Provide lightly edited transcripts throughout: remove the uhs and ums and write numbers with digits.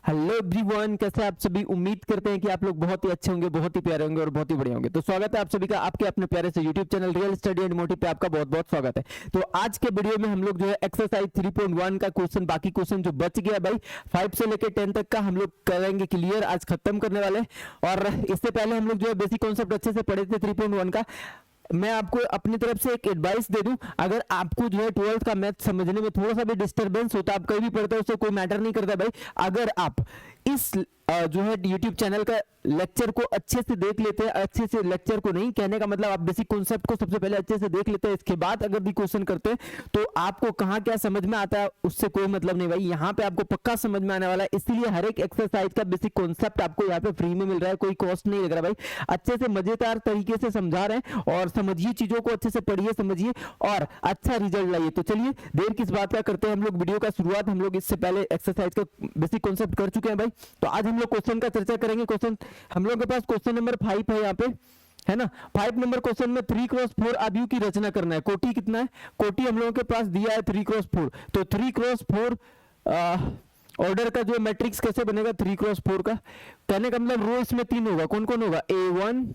Hello everyone, कैसे आप सभी। उम्मीद करते हैं कि आप लोग बहुत ही अच्छे होंगे, बहुत ही प्यारे होंगे और बहुत ही बढ़िया होंगे। तो स्वागत है आप सभी का आपके अपने प्यारे से YouTube channel real study and motive पे। आपका बहुत बहुत स्वागत है। तो आज के वीडियो में हम लोग जो है एक्सरसाइज 3.1 का क्वेश्चन, बाकी क्वेश्चन जो बच गया भाई 5 से लेकर 10 तक का हम लोग करेंगे क्लियर, आज खत्म करने वाले। और इससे पहले हम लोग जो है बेसिक कॉन्सेप्ट अच्छे से पढ़े थे 3.1 का। मैं आपको अपनी तरफ से एक एडवाइस दे दूं, अगर आपको जो है 12th का मैथ समझने में थोड़ा सा भी डिस्टरबेंस होता है, आप कहीं भी पढ़ते हो, उससे कोई मैटर नहीं करता भाई। अगर आप इस जो है YouTube चैनल का लेक्चर को अच्छे से देख लेते हैं, अच्छे से लेक्चर को नहीं कहने का मतलब, आप बेसिक कॉन्सेप्ट को सबसे पहले अच्छे से देख लेते हैं, इसके बाद अगर भी क्वेश्चन करते हैं तो आपको कहां क्या समझ में आता है उससे कोई मतलब नहीं भाई। यहाँ पे आपको पक्का समझ में आने वाला है, इसलिए हर एक एक्सरसाइज का बेसिक कॉन्सेप्ट आपको यहाँ पे फ्री में मिल रहा है, कोई कॉस्ट नहीं लग रहा भाई। अच्छे से मजेदार तरीके से समझा रहे हैं और समझिए चीजों को, अच्छे से पढ़िए समझिए और अच्छा रिजल्ट लाइए। तो चलिए देर किस बात का करते हैं हम लोग वीडियो का शुरुआत। हम लोग इससे पहले एक्सरसाइज का बेसिक कॉन्सेप्ट कर चुके हैं भाई। तो आज हम लोग क्वेश्चन का चर्चा करेंगे। क्वेश्चन हम लोग के पास क्वेश्चन नंबर 5 है यहाँ पे, है ना। 5 नंबर क्वेश्चन में 3x4 आव्यूह की रचना करना है। कोटि कितना है? कोटि हम लोगों के पास दिया है 3x4। तो 3x4 ऑर्डर का जो मैट्रिक्स कैसे बनेगा 3x4 का? कहने का मतलब रो इसमें 3 होगा। कौन कौन होगा? A1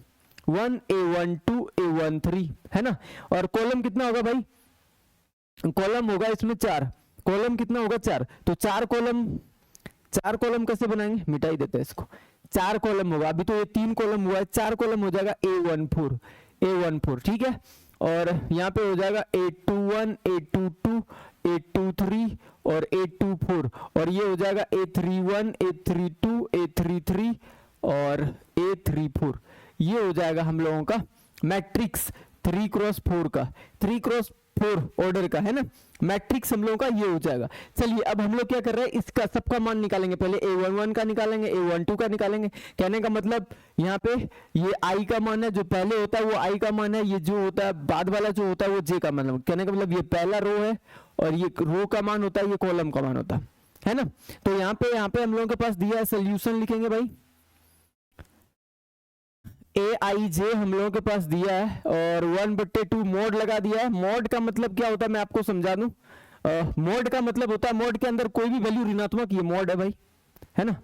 1 A1 2 A1 3, है ना। और कॉलम कितना होगा भाई? कॉलम होगा इसमें 4। कॉलम कितना होगा? 4। तो 4 कॉलम कैसे बनाएंगे? मिटा ही देते हैं इसको। 4 कॉलम होगा, अभी तो ये 3 कॉलम हुआ है, 4 कॉलम हो जाएगा A14, ठीक है। और यहाँ पे हो जाएगा A21 A22 A23 और A24, और ये हो जाएगा A31 A32 A33 और A34। ये हो जाएगा हम लोगों का मैट्रिक्स 3x4 का, 3x4 ऑर्डर का, है ना। मैट्रिक्स हम लोगों का ये हो जाएगा। चलिए अब हम लोग क्या कर रहे हैं, इसका सबका मान निकालेंगे। पहले A11 का निकालेंगे, A12 का निकालेंगे। कहने का मतलब यहाँ पे ये I का मान है, जो पहले होता है वो I का मान है, ये जो होता है बाद वाला जो होता है वो J का मान है। कहने का मतलब ये पहला रो है और ये रो का मान होता है, ये कॉलम का मान होता है ना। तो यहाँ पे हम लोगों के पास दिया है, सोल्यूशन लिखेंगे भाई। AIJ हम लोगों के पास दिया है और 1/2 मोड लगा दिया है। मोड का मतलब क्या होता है मैं आपको समझा दूं। मोड का मतलब होता है मोड के अंदर कोई भी वैल्यू ऋणात्मक, ये मोड है भाई, है ना।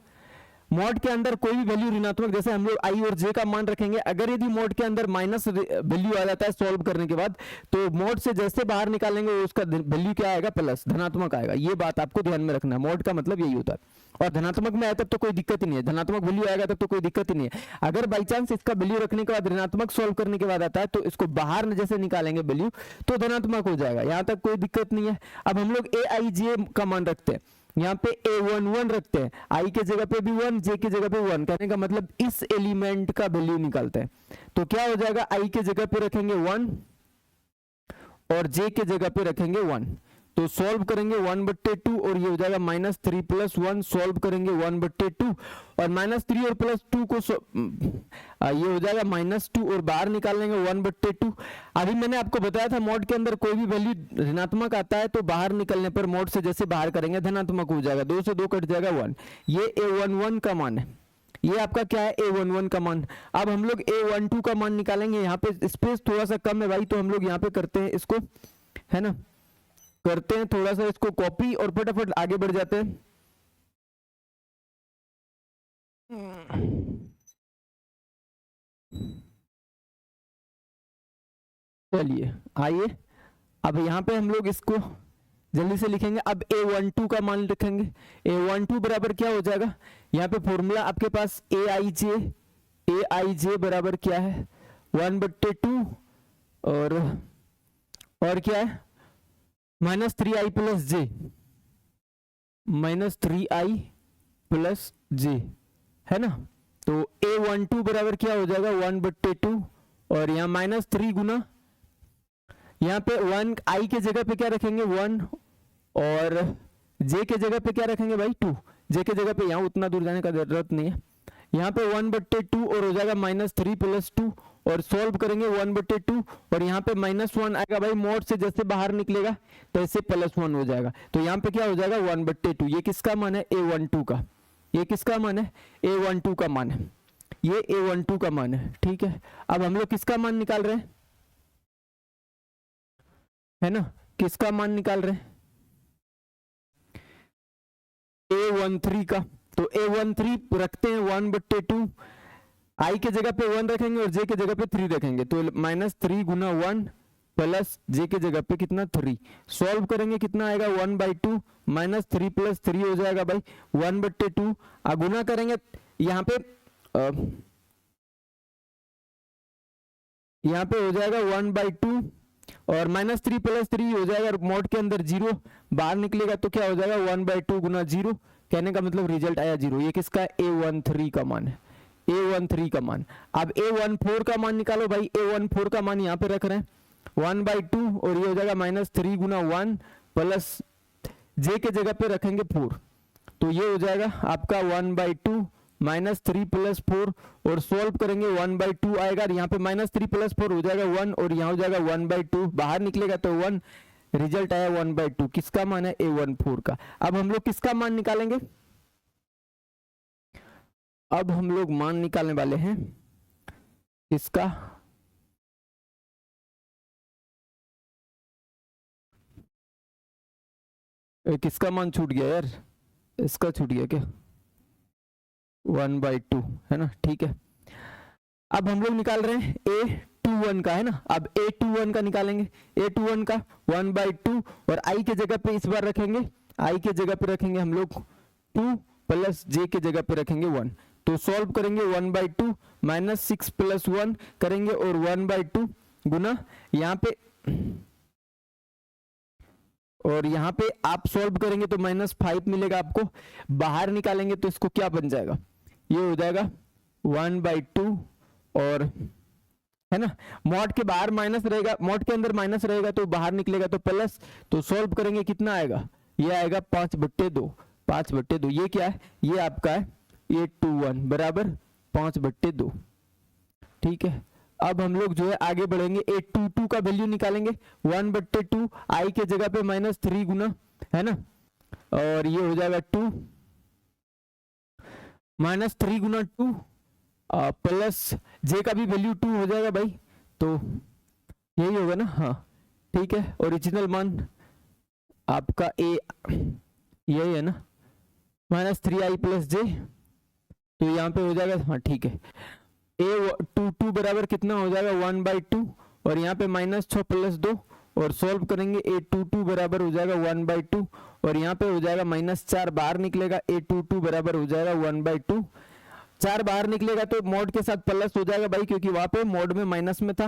मोड के अंदर कोई भी वैल्यू ऋणात्मक, जैसे हम लोग I और J का मान रखेंगे, अगर यदि मोड के अंदर माइनस वैल्यू आ जाता है सॉल्व करने के बाद, तो मोड से जैसे बाहर निकालेंगे उसका वैल्यू क्या आएगा? प्लस, धनात्मक आएगा। ये बात आपको ध्यान में रखना है, मोड का मतलब यही होता है। और धनात्मक में आया तब तो कोई दिक्कत ही नहीं है, धनात्मक वैल्यू आएगा तब तो कोई दिक्कत ही नहीं है। अगर बाई चांस इसका वैल्यू रखने के बाद ऋणात्मक सॉल्व करने के बाद आता है तो इसको बाहर जैसे निकालेंगे वैल्यू तो धनात्मक हो जाएगा, यहां तक कोई दिक्कत नहीं है। अब हम लोग AIJ का मान रखते हैं, यहाँ पे A11 रखते हैं, I के जगह पे भी 1, J की जगह पे 1। कहने का मतलब इस एलिमेंट का वैल्यू निकालते हैं। तो क्या हो जाएगा? I के जगह पे रखेंगे 1 और J के जगह पे रखेंगे 1। तो सॉल्व करेंगे 1/2 और ये हो जाएगा -3 + 1। सॉल्व करेंगे 1/2 और -3 और +2 को ये हो जाएगा -2 और बाहर निकाल लेंगे 1/2। अभी मैंने आपको बताया था मोड के अंदर कोई भी वैल्यू ऋणात्मक आता है तो बाहर निकलने पर मोड से जैसे बाहर करेंगे धनात्मक हो जाएगा, 2 से 2 कट जाएगा 1। ये A11 का मान है, ये आपका क्या है? A11 का मान। अब हम लोग A12 का मान निकालेंगे। यहाँ पे स्पेस थोड़ा सा कम है भाई, तो हम लोग यहाँ पे करते हैं इसको, है ना, करते हैं थोड़ा सा इसको कॉपी और फटाफट आगे बढ़ जाते हैं। चलिए आइए, अब यहाँ पे हम लोग इसको जल्दी से लिखेंगे। अब A12 का मान लिखेंगे। A12 बराबर क्या हो जाएगा? यहाँ पे फॉर्मूला आपके पास AIJ बराबर क्या है? 1/2 और क्या है? -3i + j, -3i + j, है ना। तो A12 बराबर क्या हो जाएगा? 1/2 और यहाँ -3 गुना, यहाँ पे 1 I के जगह पे क्या रखेंगे? 1 और J के जगह पे क्या रखेंगे भाई? 2। J के जगह पे यहाँ उतना दूर जाने का जरूरत नहीं है। यहाँ पे 1/2 और हो जाएगा -3 + 2 और सॉल्व करेंगे 1/2 और यहाँ पे -1 आएगा भाई, मोड से जैसे बाहर निकलेगा तो ऐसे +1 हो जाएगा। तो यहाँ पे क्या हो जाएगा? 1/2। ये किसका मान है? A12 का। ये किसका मान है? A12 का मान है। ये A12 का मान है, ठीक है। अब हम लोग किसका मान निकाल रहे हैं, है ना, किसका मान निकाल रहे हैं? A13 का। तो A13 रखते हैं 1/2, आई के जगह पे 1 रखेंगे और जे के जगह पे 3 रखेंगे, तो -3 गुना 1 प्लस जे के जगह पे कितना 3, सॉल्व करेंगे कितना आएगा 1/2 -3 + 3 हो जाएगा भाई 1/2, गुना करेंगे यहाँ पे हो जाएगा 1/2 और -3 + 3 हो जाएगा, मॉड के अंदर 0 बाहर निकलेगा तो क्या हो जाएगा 1/2 गुना 0, कहने का मतलब रिजल्ट आया 0। ये किसका A13 का मान है, A13 का मान। अब A14 का मान निकालो भाई, A14 का मान यहाँ पे रख रहे हैं 1/2 और ये हो जाएगा -3 गुना 1 प्लस जे के जगह पे रखेंगे 4, तो ये हो जाएगा आपका 1/2 -3 + 4 और सॉल्व करेंगे 1/2 आएगा, यहाँ पे -3 + 4 हो जाएगा 1 और यहाँ हो जाएगा 1/2, बाहर निकलेगा तो 1, रिजल्ट आया 1/2। किसका मान है A14 का। अब हम लोग किसका मान निकालेंगे, अब हम लोग मान निकालने वाले हैं इसका किसका मान छूट गया यार, इसका छूट गया क्या, 1/2 है ना, ठीक है। अब हम लोग निकाल रहे हैं A21 का, है ना। अब A21 का निकालेंगे, A21 का 1/2 और i के जगह पे इस बार रखेंगे, i के जगह पे रखेंगे हम लोग 2 प्लस j के जगह पे रखेंगे 1, तो सॉल्व करेंगे 1/2 -6 + 1 करेंगे और 1/2 गुना यहाँ पे, और यहाँ पे आप सॉल्व करेंगे तो -5 मिलेगा आपको, बाहर निकालेंगे तो इसको क्या बन जाएगा, ये हो जाएगा 1/2 और, है ना, मॉड के बाहर माइनस रहेगा, मॉड के अंदर माइनस रहेगा तो बाहर निकलेगा तो प्लस, तो सॉल्व करेंगे कितना आएगा, ये आएगा 5/2, 5/2। ये क्या है, ये आपका है A21 बराबर 5/2, ठीक है। अब हम लोग जो है आगे बढ़ेंगे, A22 का वैल्यू निकालेंगे 1/2, i के जगह पे -3 गुना, है ना, और ये हो जाएगा 2 -3 गुना 2 प्लस जे का भी वैल्यू 2 हो जाएगा भाई, तो यही होगा ना, हाँ ठीक है। ओरिजिनल मान आपका ए यही है ना, -3i + j, तो यहाँ पे हो जाएगा, हाँ ठीक है, A22 बराबर कितना हो जाएगा 1/2 और यहाँ पे -6 + 2 और सॉल्व करेंगे A22 बराबर हो जाएगा 1/2 और यहाँ पे हो जाएगा -4 बाहर निकलेगा, A22 बराबर हो जाएगा 1/2, 4 बाहर निकलेगा तो मोड के साथ प्लस हो जाएगा भाई, क्योंकि वहां पे मोड में माइनस में था,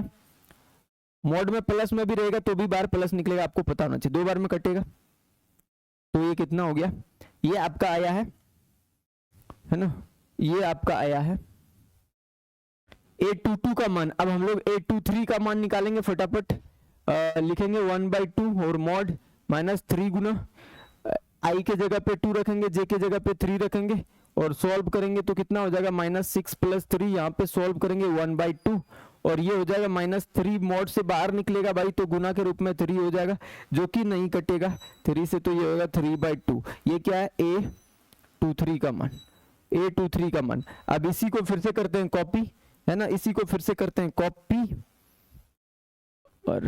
मोड में प्लस में भी रहेगा तो भी बाहर प्लस निकलेगा, आपको पता होना चाहिए, 2 बार में कटेगा। तो ये कितना हो गया, ये आपका आया है ना, ये आपका आया है A22 का मान। अब हम लोग A23 का मान निकालेंगे फटाफट, लिखेंगे 1/2 और मॉड -3 गुना i के जगह पे 2 रखेंगे, j के जगह पे 3 रखेंगे और सॉल्व करेंगे तो कितना हो जाएगा -6 + 3, यहाँ पे सॉल्व करेंगे 1/2 और ये हो जाएगा -3, मॉड से बाहर निकलेगा भाई तो गुना के रूप में 3 हो जाएगा, जो कि नहीं कटेगा 3 से, तो ये होगा 3/2। ये क्या है A23 का मान, A23 का मान। अब इसी को फिर से करते हैं कॉपी, है ना, इसी को फिर से करते हैं कॉपी और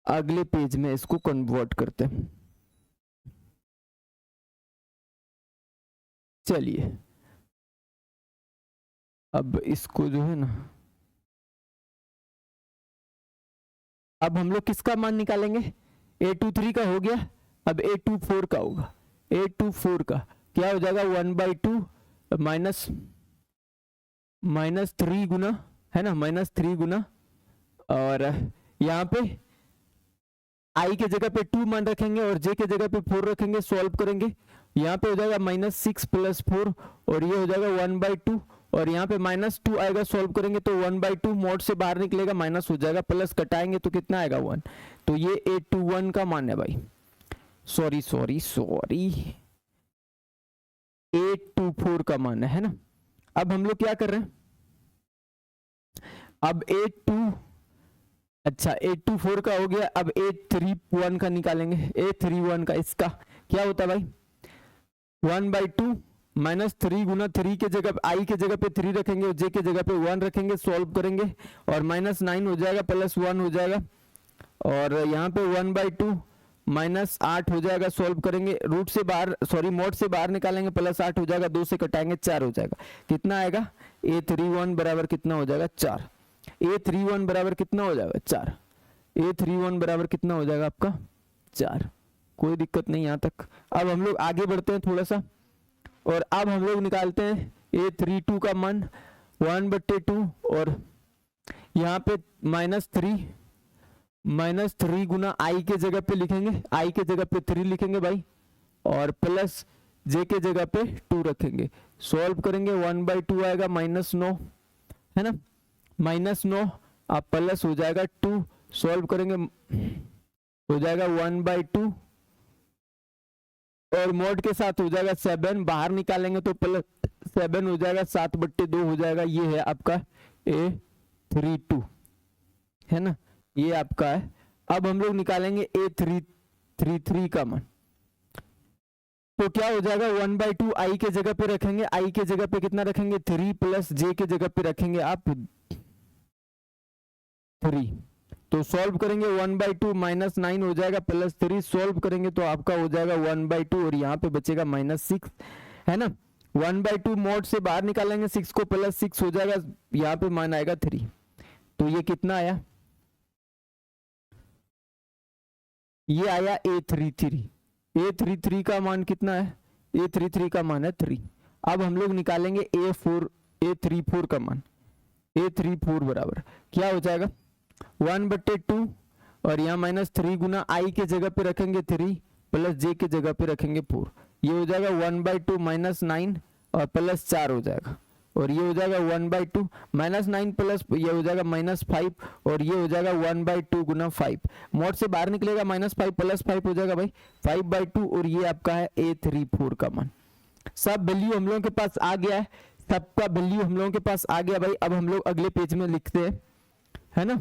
अगले पेज में इसको कन्वर्ट करते हैं। चलिए अब इसको जो है ना, अब हम लोग किसका मान निकालेंगे, A23 का हो गया, अब A24 का होगा, A24 का क्या हो जाएगा 1/2 -3 गुना, है ना, -3 गुना और यहाँ पे i के जगह पे 2 मान रखेंगे और j के जगह पे 4 रखेंगे, सॉल्व करेंगे, यहाँ पे हो जाएगा -6 + 4 और ये हो जाएगा 1/2 और यहाँ पे -2 आएगा, सॉल्व करेंगे तो 1/2, मोड से बाहर निकलेगा माइनस हो जाएगा, प्लस कटाएंगे तो कितना आएगा 1, तो ये A21 का मान है भाई, सॉरी A24 का मान है ना। अब हम लोग क्या कर रहे हैं, अब A24 का हो गया, अब A31 का निकालेंगे, A31 का इसका क्या होता है भाई 1/2 -3 गुना 3 के जगह i के जगह पे 3 रखेंगे और j के जगह पे 1 रखेंगे, सॉल्व करेंगे और -9 हो जाएगा, +1 हो जाएगा और यहाँ पे 1/2 -8 हो जाएगा, सॉल्व करेंगे रूट से बाहर, सॉरी मोड से बाहर निकालेंगे, +8 हो जाएगा, 2 से कटाएंगे 4 हो जाएगा। कितना आएगा? A31 बराबर कितना हो जाएगा? 4। A31 बराबर कितना हो जाएगा? 4। A31 बराबर कितना हो जाएगा आपका? 4। कोई दिक्कत नहीं यहाँ तक। अब हम लोग आगे बढ़ते हैं थोड़ा सा, और अब हम लोग निकालते हैं A32 का मान 1/2, और यहाँ पे -3 गुना i के जगह पे लिखेंगे, i के जगह पे 3 लिखेंगे भाई, और प्लस j के जगह पे 2 रखेंगे। सॉल्व करेंगे 1/2 आएगा, -9 है ना, -9 अब प्लस हो जाएगा 2, सॉल्व करेंगे हो जाएगा 1/2, और मोड के साथ हो जाएगा 7, बाहर निकालेंगे तो +7 हो जाएगा, 7/2 हो जाएगा। ये है आपका A32 है ना, ये आपका है। अब हम लोग निकालेंगे A33 का मान, तो क्या हो जाएगा? 1/2 i के जगह पे रखेंगे, i के जगह पे कितना रखेंगे? 3 प्लस j के जगह पे रखेंगे आप 3, तो सॉल्व करेंगे 1/2 -9 हो जाएगा, +3 सॉल्व करेंगे तो आपका हो जाएगा 1/2, और यहाँ पे बचेगा -6 है ना। 1/2 मोड से बाहर निकालेंगे 6 को, +6 हो जाएगा, यहाँ पे मान आएगा 3, तो ये कितना आया? ये आया A33। A33 का मान कितना है? A33 का मान है 3। अब हम लोग निकालेंगे A34 का मान। A34 बराबर क्या हो जाएगा? 1/2, और यहाँ -3 गुना i के जगह पे रखेंगे 3, प्लस j के जगह पे रखेंगे 4, ये हो जाएगा 1/2 -9 और +4 हो जाएगा, और ये हो जाएगा 1/2 -9 प्लस ये हो जाएगा -5, और ये हो जाएगा 1/2 गुना 5, मोड से बाहर निकलेगा -5 + 5 हो जाएगा भाई 5/2, और ये आपका है A34 का मान। सब वैल्यू हम लोगों के पास आ गया है, सबका वैल्यू हम लोगों के पास आ गया भाई। अब हम लोग अगले पेज में लिखते हैं, है ना,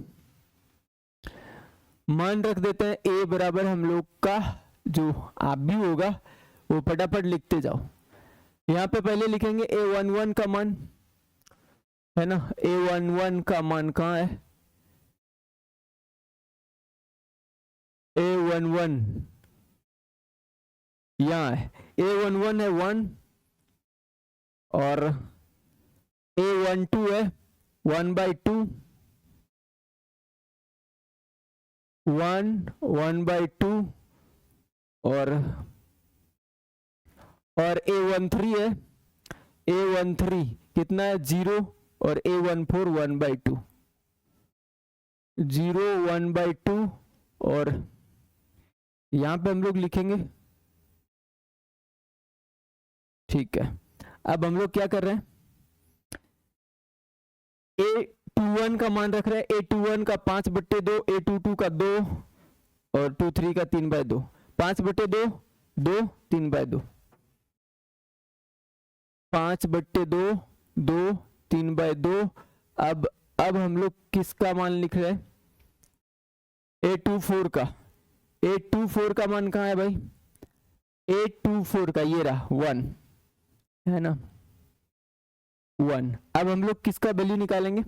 मान रख देते हैं A बराबर हम लोग का जो आप भी होगा वो फटाफट लिखते जाओ। यहाँ पे पहले लिखेंगे A11 का मान, है ना, A11 का मान कहाँ है? A11 यहाँ है, A11 है 1, और A12 है 1/2, 1/2, और A13 है, A13 कितना है? 0, और A14 1/2, 0 1/2, और यहाँ पे हम लोग लिखेंगे, ठीक है। अब हम लोग क्या कर रहे हैं? A21 का मान रख रहे हैं, A21 का 5/2, A22 का 2, और 23 का 3/2, 5/2, 2, 3/2, 5/2, 2, 3/2। अब हम लोग किसका मान लिख रहे हैं? A24 का। A24 का मान कहाँ है भाई? A24 का ये रहा 1, है ना, 1। अब हम लोग किसका वैल्यू निकालेंगे?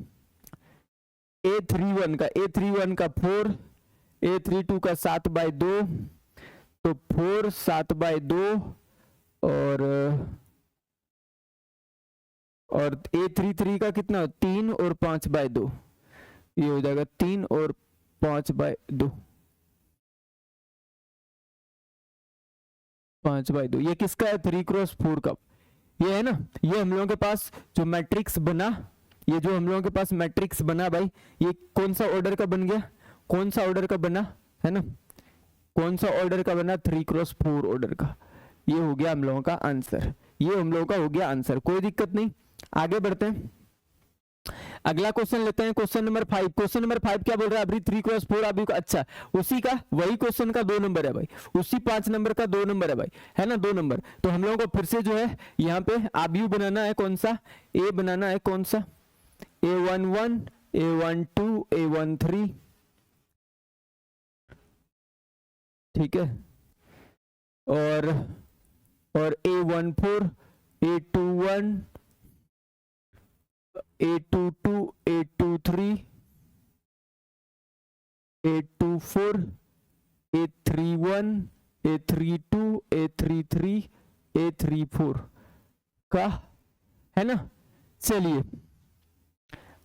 A31 का। A31 का 4, A32 का 7/2, तो 4 7/2, और A33 का कितना? 3 और 5/2, ये हो जाएगा 3 और 5/2, 5/2। ये किसका है? 3x4 का। ये है ना, ये हम लोगों के पास जो मैट्रिक्स बना, ये जो हम लोगों के पास मैट्रिक्स बना भाई, ये कौन सा ऑर्डर का बन गया? कौन सा ऑर्डर का बना, है ना, कौन सा ऑर्डर का बना? 3x4 ऑर्डर का। ये हो गया हम लोगों का आंसर, ये हम लोगों का हो गया आंसर। कोई दिक्कत नहीं, आगे बढ़ते हैं। अगला क्वेश्चन लेते हैं, क्वेश्चन नंबर 5। क्वेश्चन नंबर 5 क्या बोल रहा है? अभी 3x4 अभी अच्छा उसी का वही क्वेश्चन का 2 नंबर है भाई, उसी 5 नंबर का 2 नंबर है भाई, है ना, 2 नंबर। तो हम लोगों को फिर से जो है यहाँ पे आबू बनाना है, कौन सा? ए बनाना है, कौन सा? A11, A12, A13, ठीक है, और A14, A21, A22, A23, A24, A31, A32, A33, A34 का है ना। चलिए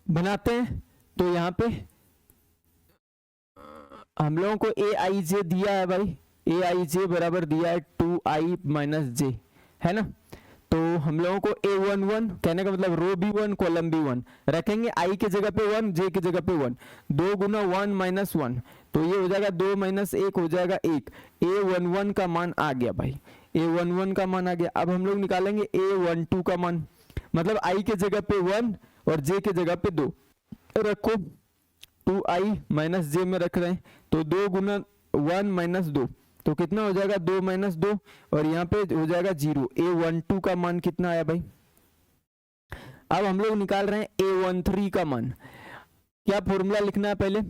बनाते हैं। तो यहाँ पे हम लोगों को ए आई जे दिया है भाई, ए आई जे बराबर दिया है 2i माइनस जे, है ना। तो हम लोगों को A11 कहने का मतलब रो B1 कॉलम B1 रखेंगे, i के जगह पे 1, j की जगह पे 1, 2 गुना 1 माइनस 1, तो ये हो जाएगा 2 माइनस 1 हो जाएगा 1। A11 का मान आ गया भाई, A11 का मान आ गया। अब हम लोग निकालेंगे A12 का मान, मतलब i के जगह पे 1 और j के जगह पे 2 रखो, 2i माइनस जे में रख रहे हैं, तो 2 गुना 1 माइनस 2, तो कितना हो जाएगा 2 माइनस 2, और यहाँ पे हो जाएगा 0। A12 का मान कितना आया भाई। अब हम लोग निकाल रहे हैं A13 का मान। क्या फॉर्मूला लिखना है पहले,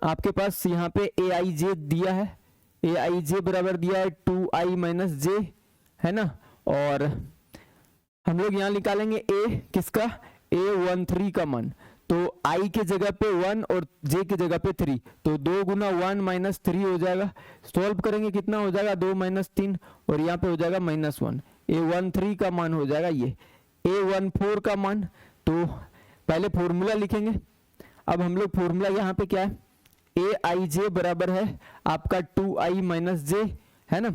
आपके पास यहाँ पे ए आई जे दिया है, ए आई जे बराबर दिया है 2i माइनस जे, है ना। और हम लोग यहाँ निकालेंगे a किसका, A13 का मान। तो i के जगह पे 1 और j की जगह पे 3, तो 2 गुना 1 माइनस 3 हो जाएगा। सॉल्व करेंगे कितना हो जाएगा 2 माइनस 3, और यहाँ पे हो जाएगा माइनस 1। A13 का मान हो जाएगा ये। A14 का मान, तो पहले फॉर्मूला लिखेंगे। अब हम लोग फॉर्मूला यहाँ पे क्या है, ए आई जे बराबर है आपका 2i माइनस जे, है ना।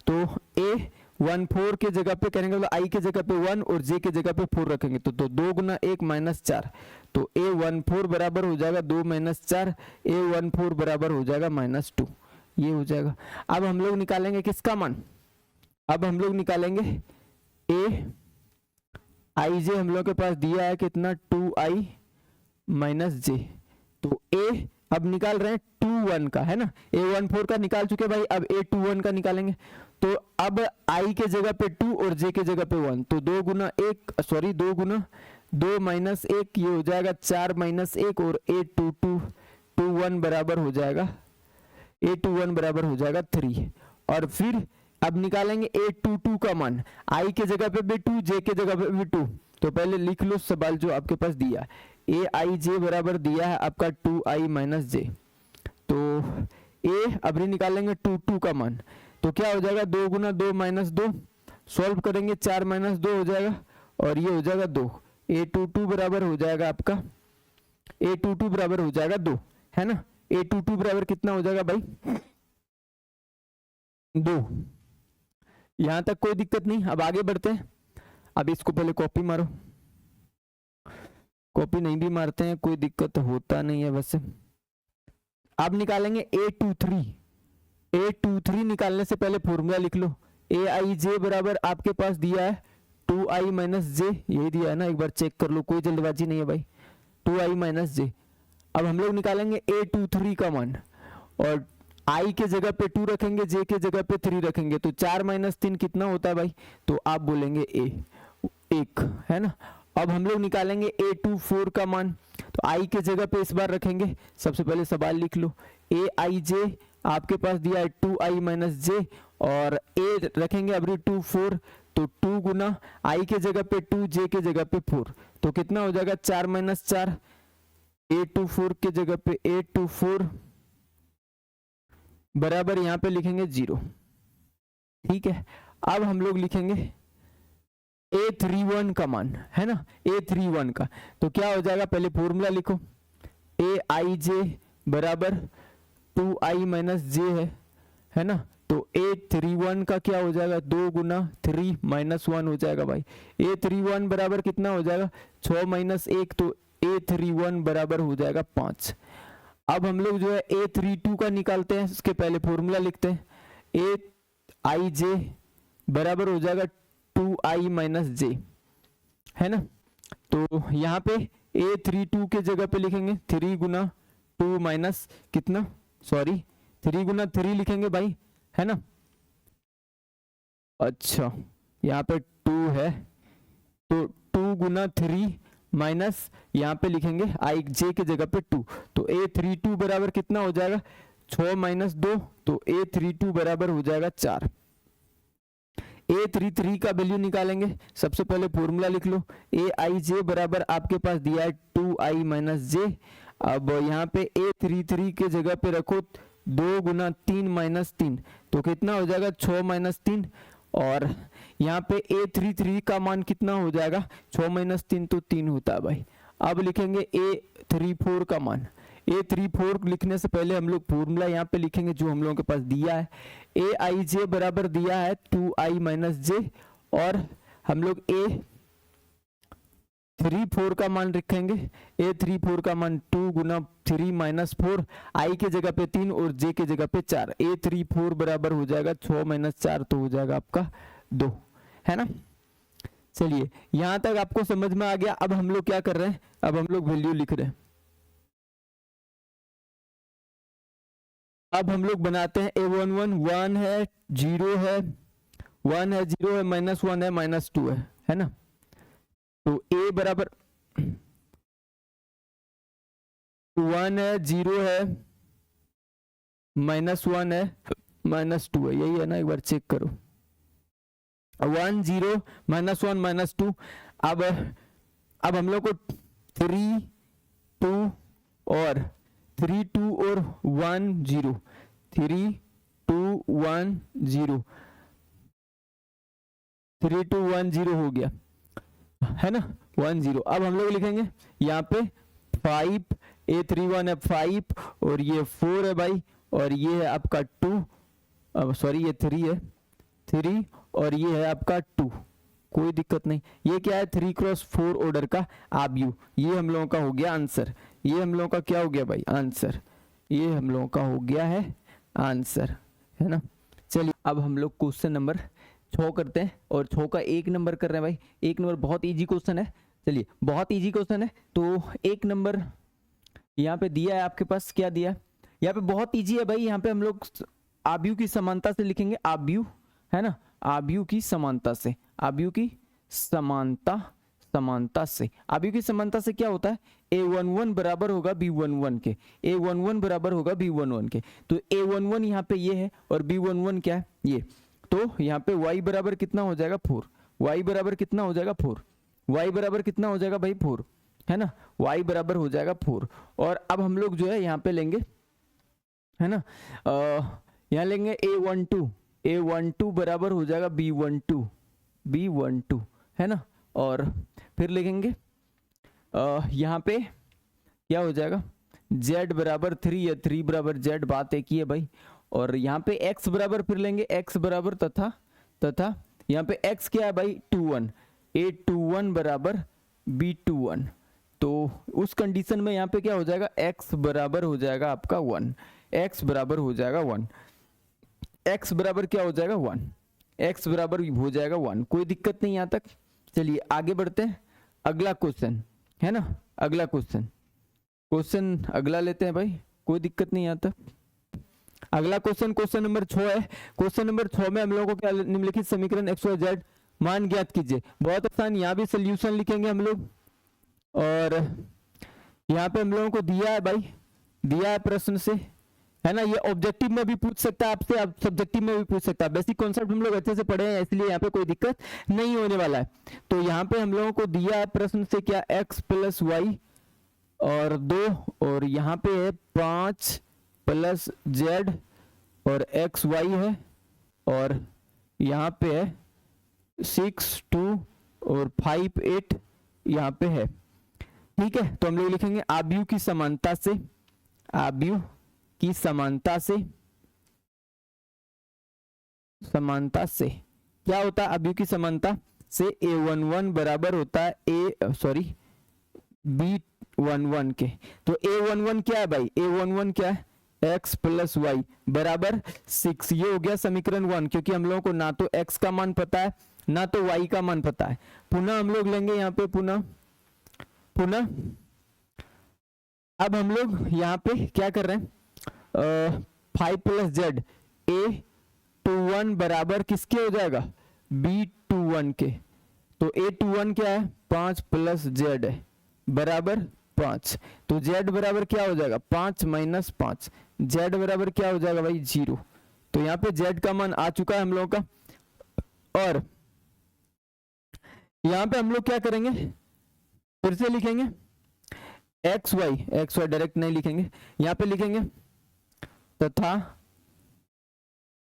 तो A14 के जगह पे करेंगे, मतलब i के जगह पे 1 और j के जगह पे 4 रखेंगे, तो 2 गुना 1 माइनस 4, तो A14 बराबर हो जाएगा 2 माइनस 4, A14 बराबर हो जाएगा माइनस 2, ये हो जाएगा। अब हम लोग निकालेंगे किसका मान, अब हम लोग निकालेंगे ए आई जे, हम लोग के पास दिया है कितना 2i माइनस जे, तो ए अब निकाल रहे हैं 21 का, है ना। A14 का निकाल चुके भाई, अब A21 का निकालेंगे। तो अब i के जगह पे 2 और j के जगह पे 1, तो 2 गुना 2 माइनस 1, ये हो जाएगा 4 माइनस 1, और A21 बराबर हो जाएगा, A21 बराबर हो जाएगा 3। और फिर अब निकालेंगे A22 का मान, i के जगह पे भी 2, j के जगह पे भी 2, तो पहले लिख लो सवाल जो आपके पास दिया, ए आई जे बराबर दिया है आपका 2i माइनस जे, तो ए अभी निकालेंगे 22 का मान, तो क्या हो जाएगा 2 गुना 2 माइनस 2, सॉल्व करेंगे 4 माइनस 2 हो जाएगा, और ये हो जाएगा 2। A22 बराबर हो जाएगा आपका, A22 बराबर हो जाएगा 2, है ना। A22 बराबर कितना हो जाएगा भाई 2। यहां तक कोई दिक्कत नहीं, अब आगे बढ़ते हैं। अब इसको पहले कॉपी मारो, कॉपी नहीं भी मारते हैं कोई दिक्कत होता नहीं है वैसे। अब निकालेंगे A23 निकालने से पहले फॉर्मूला लिख लो, ए आई जे बराबर आपके पास दिया है 2i माइनस जे, यही दिया है ना, एक बार चेक कर लो, कोई जल्दबाजी नहीं है भाई, 2i माइनस जे। अब हम लोग निकालेंगे A23 का मान, और i के जगह पे 2 रखेंगे, j के जगह पे 3 रखेंगे, तो 4 माइनस 3 कितना होता है भाई, तो आप बोलेंगे a 1, है ना। अब हम लोग निकालेंगे A24 का मान, तो i के जगह पे इस बार रखेंगे, सबसे पहले सवाल लिख लो, ए आई जे आपके पास दिया है 2i माइनस जे, और a रखेंगे अभी 24, तो 2 गुना i के जगह पे 2, j के जगह पे 4, तो कितना हो जाएगा 4 माइनस 4, A24 के जगह पे A24 बराबर यहाँ पे लिखेंगे 0, ठीक है। अब हम लोग लिखेंगे A31 का मान, है ना, A31 का, तो क्या हो जाएगा पहले फॉर्मूला लिखो, ए आई जे बराबर 2i माइनस जे है ना, तो A31 का क्या हो जाएगा 2 गुना 3 माइनस 1 हो जाएगा भाई। A31 बराबर कितना हो जाएगा 6 माइनस 1, तो A31 बराबर हो जाएगा 5। अब हम लोग जो है A32 का निकालते हैं, इसके पहले फॉर्मूला लिखते हैं, ए आई जे बराबर हो जाएगा 2i माइनस जे, है ना। तो यहाँ पे A32 के जगह पे लिखेंगे 3 गुना 2 माइनस कितना, सॉरी 3 गुना 3 लिखेंगे भाई, है ना। अच्छा यहाँ पे 2 है, तो 2 गुना 3 माइनस यहाँ पे लिखेंगे आई जे के जगह पे 2, तो A32 बराबर कितना हो जाएगा 6 माइनस 2, तो A32 बराबर हो जाएगा 4। A33 का वैल्यू निकालेंगे, सबसे पहले फॉर्मूला लिख लो, ए आई जे बराबर आपके पास दिया है 2i माइनस जे। अब यहाँ पे A33 के जगह पे रखो 2 गुना 3 माइनस 3, तो कितना हो जाएगा 6 माइनस 3। और यहाँ पे A33 का मान कितना हो जाएगा, 6 माइनस 3 तो 3 होता है भाई। अब लिखेंगे A34 का मान। A34 लिखने से पहले हम लोग फॉर्मूला यहाँ पे लिखेंगे जो हम लोगों के पास दिया है। Aij बराबर दिया है 2i माइनस जे, और हम लोग A34 का मान रखेंगे। A34 का मान 2 गुना 3 माइनस 4, i के जगह पे 3 और j के जगह पे 4। A34 बराबर हो जाएगा 6 माइनस 4, तो हो जाएगा आपका 2, है ना। चलिए यहां तक आपको समझ में आ गया। अब हम लोग क्या कर रहे हैं, अब हम लोग वैल्यू लिख रहे हैं। अब हम लोग बनाते हैं A11 1 है, 0 है, 1 है, 0 है, माइनस 1 है, माइनस 2 है ना। तो A बराबर 1 है, 0 है, माइनस 1 है, माइनस 2 है, यही है ना, एक बार चेक करो। 1 0 माइनस 1 माइनस 2। अब हम लोग को 3 2 और 3 2 और 1 0, 3 2 1 0, 3 2 1 0 हो गया, है ना, 1 0। अब हम लोग लिखेंगे यहाँ पे 5, A31 है 5, और ये 4 है भाई, और ये है आपका 2, सॉरी ये 3 है, 3, और ये है आपका 2, कोई दिक्कत नहीं। ये क्या है, 3 क्रॉस 4 ऑर्डर का आव्यूह। ये हम लोगों का हो गया आंसर। ये हम लोगों का क्या हो गया भाई, आंसर। ये हम लोगों का हो गया है आंसर, है ना। चलिए अब हम लोग क्वेश्चन नंबर 6 करते हैं, और 6 का 1 नंबर कर रहे हैं भाई। 1 नंबर बहुत इजी क्वेश्चन है। चलिए बहुत इजी क्वेश्चन है, तो 1 नंबर यहाँ पे दिया है आपके पास, क्या दिया है यहाँ पे, बहुत इजी है भाई। यहाँ पे हम लोग आव्यूह की समानता से लिखेंगे, आव्यूह, है ना, आव्यूह की समानता से, आव्यूह की समानता, समानता से, आव्यूह की समानता से क्या होता है, A11 बराबर होगा B11 के, A11 बराबर होगा B11 के। तो A11 यहाँ पे ये है, और B11 क्या है, ये। तो यहाँ पे y बराबर कितना हो जाएगा 4, y बराबर कितना हो जाएगा 4, y बराबर कितना हो जाएगा भाई 4, है ना, y बराबर हो जाएगा 4। और अब हम लोग जो है यहाँ पे लेंगे, है ना, यहाँ लेंगे A12 बराबर हो जाएगा B12, है ना। और फिर लिखेंगे यहाँ पे क्या हो जाएगा, z बराबर 3 या 3 बराबर z, बात एक ही है भाई। और यहाँ पे x बराबर फिर लेंगे, x बराबर तथा यहाँ पे x क्या है भाई 21, A21 बराबर B21। तो उस कंडीशन में यहाँ पे क्या हो जाएगा, x बराबर हो जाएगा आपका 1, x बराबर हो जाएगा 1, x बराबर क्या हो जाएगा 1, x बराबर हो जाएगा 1, कोई दिक्कत नहीं यहाँ तक। चलिए आगे बढ़ते हैं, अगला क्वेश्चन, है ना, अगला क्वेश्चन अगला लेते हैं भाई, कोई दिक्कत नहीं यहाँ तक। अगला क्वेश्चन नंबर 6 है। क्वेश्चन नंबर 6 में हम लोगों को क्या, निम्नलिखित समीकरण XYZ मान ज्ञात कीजिए। बहुत आसान, यहाँ भी सोल्यूशन लिखेंगे हम लोग, और यहाँ पे हम लोगों को दिया है भाई, दिया है प्रश्न से, है ना। ये ऑब्जेक्टिव में भी पूछ सकता है आपसे, आप सब्जेक्टिव में भी पूछ सकता है। बेसिक कॉन्सेप्ट हम लोग अच्छे से पढ़े हैं, इसलिए यहाँ पे कोई दिक्कत नहीं होने वाला है। तो यहाँ पे हम लोगों को दिया है प्रश्न से क्या, x प्लस वाई और 2, और यहाँ पे है 5 प्लस z और x y है, और यहाँ पे है 6 2 और 5 8 यहाँ पे है, ठीक है। तो हम लोग लिखेंगे आव्यूह की समानता से, आव्यूह की समानता से, समानता से क्या होता है, आव्यूह की समानता से A11 बराबर होता है B11 के। तो A11 क्या है भाई, A11 क्या है, x प्लस वाई बराबर 6। ये हो गया समीकरण 1, क्योंकि हम लोगों को ना तो x का मान पता है ना तो y का मान पता है। पुनः हम लोग लेंगे यहाँ पे पुनः अब हम लोग यहाँ पे क्या कर रहे हैं, 5 प्लस z, A21 बराबर किसके हो जाएगा, B21 के। तो A21 क्या है, 5 प्लस z है बराबर 5। तो z बराबर क्या हो जाएगा, 5 माइनस 5, z बराबर क्या हो जाएगा भाई 0। तो यहाँ पे z का मान आ चुका है हम लोगों का। और यहाँ पे हम लोग क्या करेंगे, फिर से लिखेंगे xy डायरेक्ट नहीं लिखेंगे, यहाँ पे लिखेंगे तथा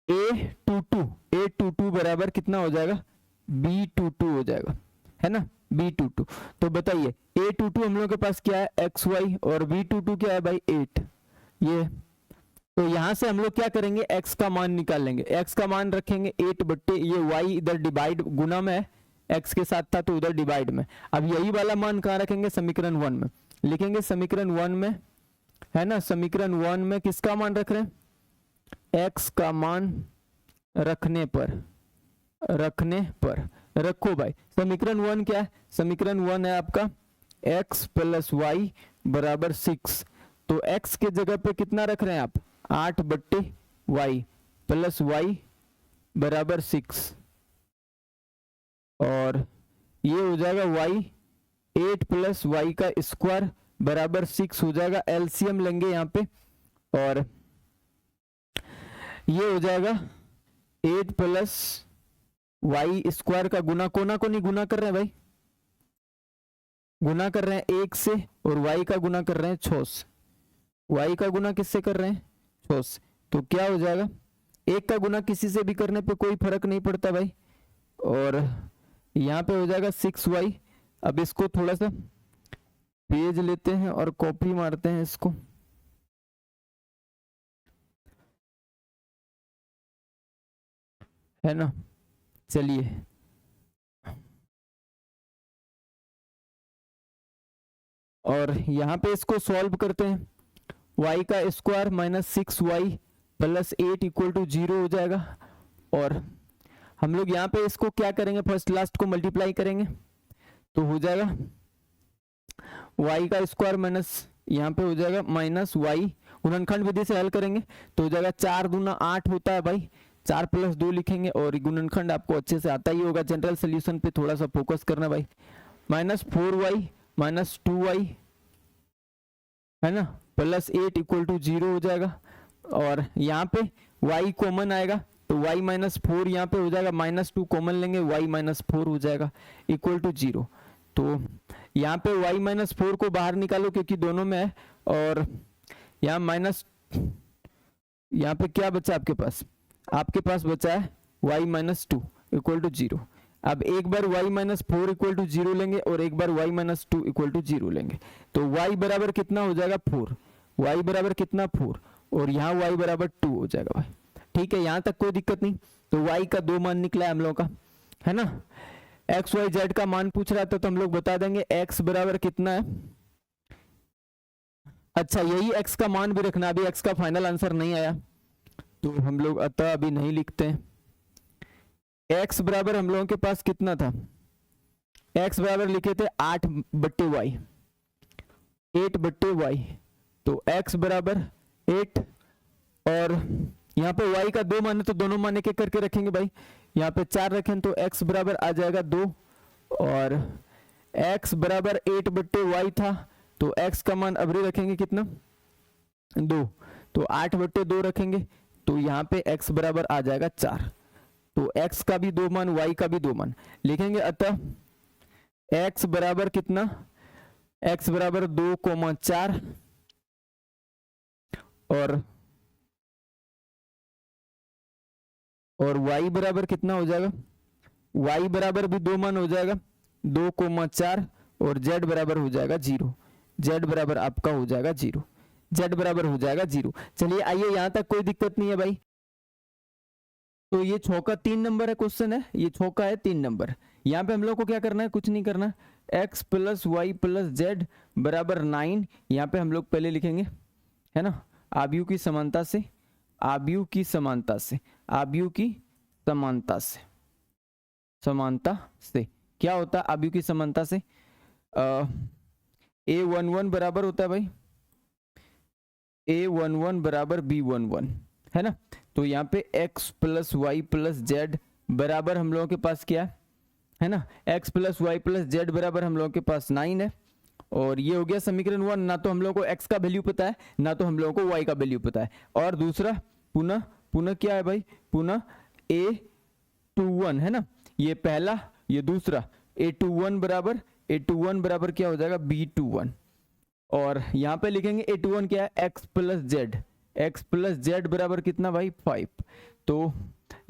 A22 बराबर कितना हो जाएगा, B22 हो जाएगा, है ना, B22। तो बताइए A22 हम लोगों के पास क्या है, XY, और B22 क्या है भाई, 8। ये तो यहां से हम लोग क्या करेंगे, x का मान निकाल लेंगे, x का मान रखेंगे 8 बट्टे ये y, इधर डिवाइड गुना में है, x के साथ था तो उधर डिवाइड में। अब यही वाला मान कहाँ रखेंगे, समीकरण 1 में लिखेंगे, समीकरण 1 में, है ना, समीकरण 1 में किसका मान रख रहे हैं, x का मान रखने पर रखो भाई। समीकरण 1 क्या है, समीकरण 1 है आपका x प्लस वाई बराबर 6। तो x के जगह पे कितना रख रहे हैं आप, 8 बट्टे वाई प्लस वाई बराबर 6, और ये हो जाएगा y 8 प्लस वाई का स्क्वायर बराबर 6 हो जाएगा। एलसीएम लेंगे यहाँ पे, और ये हो जाएगा 8 प्लस वाई स्क्वायर का गुना, कोना को नहीं गुना कर रहे हैं भाई, गुना कर रहे हैं 1 से, और y का गुना कर रहे हैं 6 से। y का गुना किससे कर रहे हैं, 6 से। तो क्या हो जाएगा, 1 का गुना किसी से भी करने पे कोई फर्क नहीं पड़ता भाई, और यहाँ पे हो जाएगा 6y। अब इसको थोड़ा सा पेज लेते हैं और कॉपी मारते हैं इसको, है ना, चलिए और यहाँ पे इसको सॉल्व करते हैं। y का square minus 6y plus 8 equal to 0 हो जाएगा, और हम लोग यहाँ पे इसको क्या करेंगे, फर्स्ट लास्ट को मल्टीप्लाई करेंगे, तो हो जाएगा y का स्क्वायर माइनस यहाँ पे हो जाएगा माइनस y, गुणनखंड विधि से हल करेंगे तो हो जाएगा 4 दूना 8 होता है भाई, 4 प्लस 2 लिखेंगे, और गुणनखंड आपको अच्छे से आता ही होगा, जनरल सोल्यूशन पे थोड़ा सा फोकस करना भाई। माइनस 4y माइनस 2y, है ना, प्लस 8 इक्वल टू 0 हो जाएगा, और यहाँ पे y कॉमन आएगा तो y माइनस 4 यहाँ पे हो जाएगा, माइनस 2 कॉमन लेंगे, y माइनस 4 हो जाएगा इक्वल टू 0। तो यहाँ पे y माइनस 4 को बाहर निकालो क्योंकि दोनों में है, और यहाँ माइनस, यहाँ पे क्या बचा आपके पास बचा है y माइनस 2 इक्वल टू 0। अब एक बार y माइनस 4 इक्वल टू 0 लेंगे, और एक बार y माइनस 2 इक्वल टू 0 लेंगे, तो y बराबर कितना हो जाएगा 4, y बराबर कितना 4, और यहाँ y बराबर 2 हो जाएगा भाई। ठीक है, यहाँ तक कोई दिक्कत नहीं। तो y का 2 मान निकला है हम लोगों का, है ना। x y z का मान पूछ रहा था तो हम लोग बता देंगे x बराबर कितना है। अच्छा, यही x का मान भी रखना, अभी x का फाइनल आंसर नहीं आया तो हम लोग अतः अभी नहीं लिखते हैं। x बराबर हम लोगों के पास कितना था, x बराबर लिखे थे 8 बट्टे वाई, 8 बट्टे वाई, तो x बराबर 8, और यहाँ पे y का 2 मान है तो दोनों मान एक एक करके रखेंगे भाई। यहाँ पे 4 रखें तो x बराबर आ जाएगा 2, और x बराबर 8 बट्टे वाई था तो x का मान अभी रखेंगे कितना 2, तो 8 बट्टे 2 रखेंगे तो यहाँ पे x बराबर आ जाएगा 4। तो x का भी 2 मान, y का भी 2 मान लिखेंगे, अतः x बराबर कितना, x बराबर 2,4, और y बराबर कितना हो जाएगा, y बराबर भी 2 मान हो जाएगा 2,4, और z बराबर हो जाएगा 0, z बराबर आपका हो जाएगा 0, z बराबर हो जाएगा 0। चलिए आइए, यहां तक कोई दिक्कत नहीं है भाई। तो ये छौका 3 नंबर है, क्वेश्चन है ये छौका है 3 नंबर। यहाँ पे हम लोग को क्या करना है, कुछ नहीं करना, x plus Y plus Z बराबर 9, यहाँ पे हम लोग पहले लिखेंगे, है ना, आव्यूह की समानता से, आव्यूह की समानता से, आव्यूह की समानता से, समानता से क्या होता है आव्यूह की समानता से, a11 बराबर होता है भाई a11 बराबर b11, है ना। तो यहाँ पे x plus Y plus Z बराबर हम लोगों के पास क्या है ना, x plus Y plus Z बराबर हम लोगों के पास 9 है, और ये हो गया समीकरण 1। ना तो हम लोगों को x का वैल्यू पता है, ना तो हम लोगों को y का वैल्यू पता है, और दूसरा पुनः क्या है भाई, पुनः a21 है ना, ये पहला ये दूसरा, a21 बराबर क्या हो जाएगा b21, और यहाँ पे लिखेंगे a21 क्या है, x plus Z, x plus Z बराबर कितना भाई 5। तो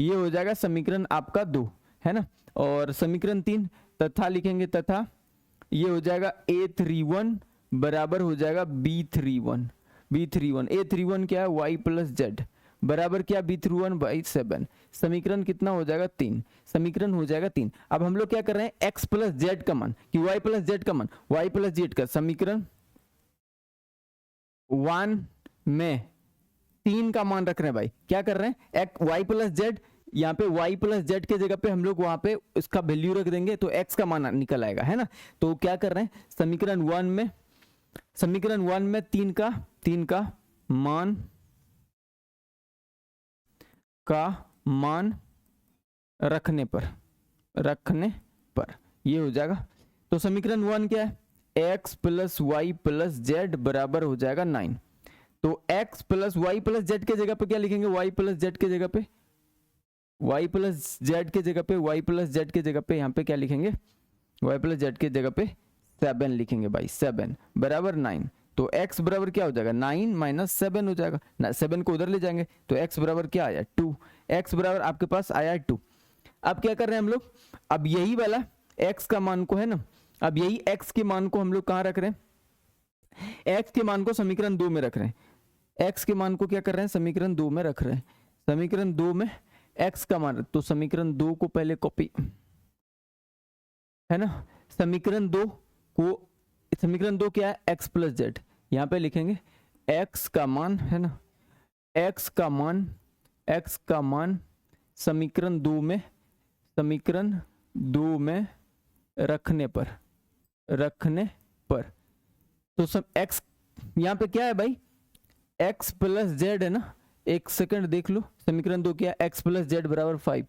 ये हो जाएगा समीकरण आपका 2, है ना। और समीकरण 3 तथा लिखेंगे, तथा ये हो जाएगा A31 बराबर हो जाएगा B31। B31 A31 क्या है, y प्लस जेड बराबर क्या, B31 बाई 7। समीकरण कितना हो जाएगा 3, समीकरण हो जाएगा 3। अब हम लोग क्या कर रहे हैं, x प्लस जेड का मान कि y प्लस जेड का मान, y प्लस जेड का समीकरण 1 में 3 का मान रख रहे हैं भाई। क्या कर रहे हैं, y प्लस जेड, यहाँ पे y प्लस जेड के जगह पे हम लोग वहां पे उसका वैल्यू रख देंगे तो x का मान निकल आएगा, है ना। तो क्या कर रहे हैं, समीकरण 1 में 3 का मान रखने पर ये हो जाएगा। तो समीकरण 1 क्या है, x plus Y plus Z बराबर हो जाएगा 9। तो x plus Y plus Z के जगह पे क्या लिखेंगे, y प्लस जेड के जगह पे, y प्लस जेड के जगह पे, y प्लस जेड के जगह पे यहाँ पे क्या लिखेंगे, y प्लस जेड के जगह पे 7 लिखेंगे भाई, 7 बराबर 9। तो x बराबर क्या हो जाएगा, 9 माइनस 7 हो जाएगा ना, 7 को उधर ले जाएंगे तो x बराबर क्या आया 2। x बराबर आपके पास आया 2। अब क्या कर रहे हैं हम लोग, अब यही वाला x का मान को, है ना, अब यही x के मान को हम लोग कहाँ रख रहे हैं, x के मान को समीकरण 2 में रख रहे हैं। x के मान को क्या कर रहे हैं, समीकरण 2 में रख रहे हैं। समीकरण 2 में x का मान, तो समीकरण 2 को पहले कॉपी, है ना। समीकरण 2 क्या है, x प्लस जेड, यहाँ पे लिखेंगे x का मान, है ना, x का मान समीकरण 2 में रखने पर तो सब x यहाँ पे क्या है भाई, x प्लस जेड, है ना। एक सेकंड देख लो, समीकरण 2 क्या है, x प्लस जेड बराबर 5,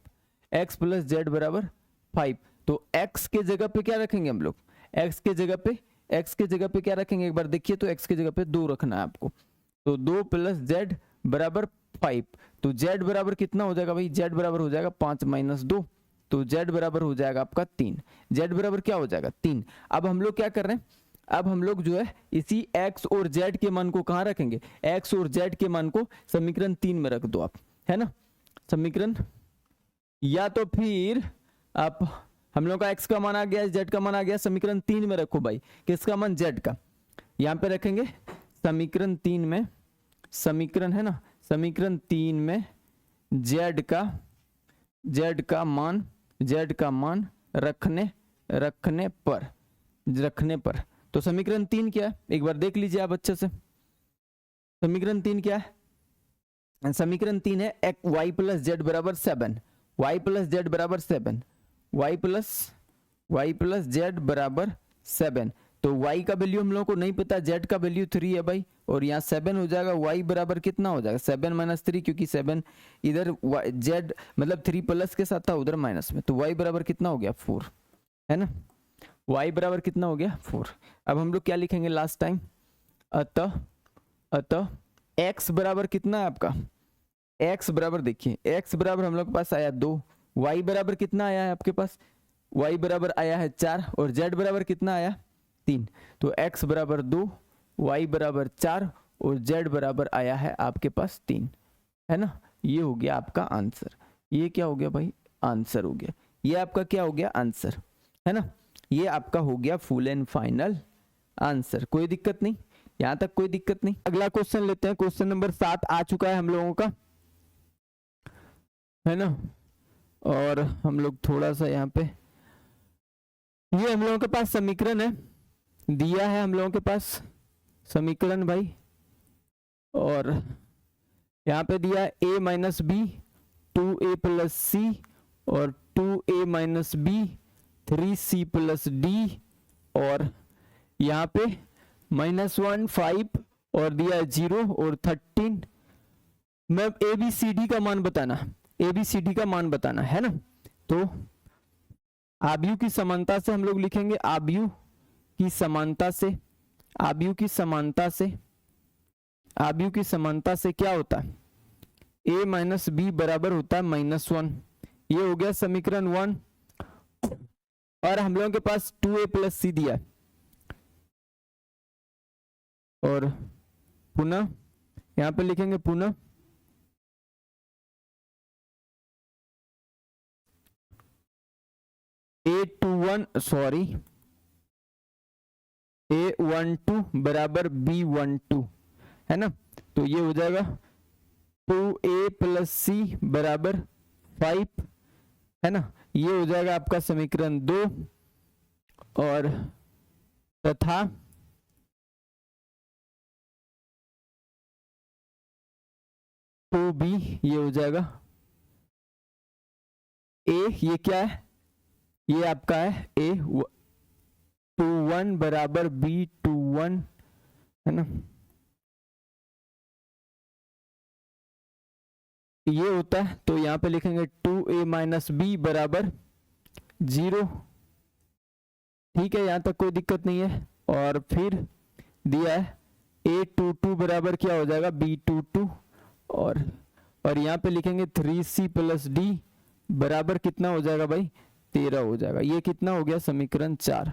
x प्लस जेड बराबर 5। तो x के जगह पे क्या रखेंगे हम लोग, x के जगह पे क्या रखेंगे, एक बार देखिए तो x के जगह पे 2 रखना है आपको। तो 2 प्लस जेड बराबर 5। तो z बराबर कितना हो जाएगा भाई, z बराबर हो जाएगा 5 माइनस 2, तो z बराबर हो जाएगा आपका 3। z बराबर क्या हो जाएगा 3। अब हम लोग क्या कर रहे हैं, अब हम लोग जो है इसी x और z के मान को कहाँ रखेंगे, x और z के मान को समीकरण 3 में रख दो आप, है ना। समीकरण, या तो फिर आप, हम लोग का x का मान आ गया, z का मान आ गया, समीकरण 3 में रखो भाई, किसका मान, z का। यहाँ पे रखेंगे समीकरण 3 में, समीकरण, है ना, समीकरण 3 में z का मान रखने पर। तो समीकरण 3 क्या है, एक बार देख लीजिए आप अच्छे से। समीकरण 3 क्या है, समीकरण 3 है y प्लस जेड बराबर 7, y प्लस जेड बराबर 7, y प्लस जेड बराबर 7। तो y का वैल्यू हम लोगों को नहीं पता, z का वैल्यू 3 है भाई, और यहाँ 7 हो जाएगा, y बराबर कितना हो जाएगा 7 माइनस 3, क्योंकि 7 इधर z मतलब 3 प्लस के साथ था, उधर माइनस में, तो y बराबर कितना हो गया 4, है ना। y बराबर कितना हो गया 4। अब हम लोग क्या लिखेंगे लास्ट टाइम, अतः x बराबर कितना है आपका, x बराबर देखिए, x बराबर हम लोग के पास आया 2, y बराबर कितना आया है आपके पास, y बराबर आया है 4, और z बराबर कितना आया 3। तो x बराबर 2, y बराबर 4 और z बराबर आया है आपके पास 3, है ना। ये हो गया आपका आंसर, ये क्या हो गया भाई, आंसर हो गया, ये आपका क्या हो गया आंसर, है ना। ये आपका हो गया फुल एंड फाइनल आंसर। कोई दिक्कत नहीं, यहां तक कोई दिक्कत नहीं। अगला क्वेश्चन लेते हैं, क्वेश्चन नंबर 7 आ चुका है हम लोगों का, है ना। और हम लोग थोड़ा सा यहाँ पे, ये हम लोगों के पास समीकरण है, दिया है हम लोगों के पास समीकरण भाई, और यहाँ पे दिया है a minus B 2a plus C और 2a minus B 3c plus D, और यहाँ पे -1 5 और दिया है 0 और 13। मैं ABCD का मान बताना, ABCD का मान बताना, है ना। तो आव्यूह की समानता से हम लोग लिखेंगे, आव्यूह की समानता से क्या होता है, a माइनस बी बराबर होता है -1। ये हो गया समीकरण 1, और हम लोगों के पास 2a प्लस सी दिया है, और पुनः यहाँ पे लिखेंगे पुनः A12 बराबर B12 है ना। तो ये हो जाएगा 2A प्लस सी बराबर 5 है ना। ये हो जाएगा आपका समीकरण 2 और तथा टू बी ये हो जाएगा ए, ये क्या है, ये आपका है A21 बराबर B21 है ना। ये होता है तो यहां पे लिखेंगे 2A माइनस बी बराबर 0। ठीक है, यहां तक कोई दिक्कत नहीं है। और फिर दिया है A22 बराबर क्या हो जाएगा B22 और यहाँ पे लिखेंगे 3C प्लस डी बराबर कितना हो जाएगा भाई 13 हो जाएगा। ये कितना हो गया समीकरण 4।